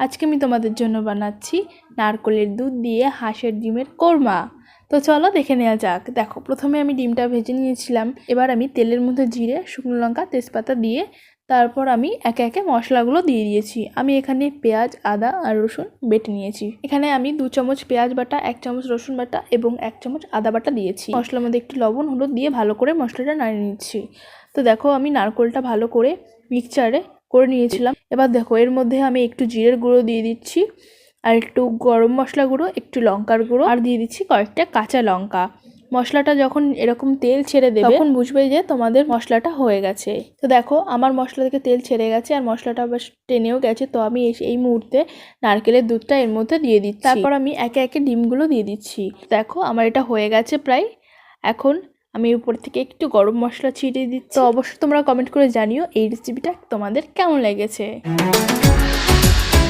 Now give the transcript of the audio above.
আজকে আমি তোমাদের জন্য বানাচ্ছি নারকেলের দুধ দিয়ে হাঁসের ডিমের কোরমা। তো চলো দেখে নেওয়া যাক। দেখো, প্রথমে আমি ডিমটা ভেজে নিয়েছিলাম। এবার আমি তেলের মধ্যে জিরে, শুকনো লঙ্কা, তেজপাতা দিয়ে তারপর আমি একে একে মশলাগুলো দিয়ে দিয়েছি। আমি এখানে পেঁয়াজ, আদা আর রসুন বেটে নিয়েছি। এখানে আমি 2 চামচ পেঁয়াজ বাটা, 1 চামচ রসুন বাটা এবং 1 চামচ আদা বাটা দিয়েছি। মশলার মধ্যে একটু লবণ, হলুদ দিয়ে ভালো করে মশলাটা নাড়িয়ে নিচ্ছি। তো দেখো, আমি নারকেলটা ভালো করে মিক্সচারে করে নিয়েছিলাম। এবার দেখো, এর মধ্যে আমি একটু জিরের গুঁড়ো দিয়ে দিচ্ছি, আর একটু গরম মশলা গুঁড়ো, একটু লঙ্কার গুঁড়ো, আর দিয়ে দিচ্ছি কয়েকটা কাঁচা লঙ্কা। মশলাটা যখন এরকম তেল ছেড়ে দেবে তখন বুঝবে যে তোমাদের মশলাটা হয়ে গেছে। তো দেখো, আমার মশলা থেকে তেল ছেড়ে গেছে আর মশলাটা বেশ টেনেও গেছে। তো আমি এই মুহূর্তে নারকেলের দুধটা এর মধ্যে দিয়ে দিচ্ছি। তারপর আমি একে একে ডিমগুলো দিয়ে দিচ্ছি। দেখো, আমার এটা হয়ে গেছে প্রায়। এখন আমি উপর থেকে একটু গরম মশলা ছিটিয়ে দিচ্ছি। তো অবশ্যই তোমরা কমেন্ট করে জানিও এই রেসিপিটা তোমাদের কেমন লেগেছে।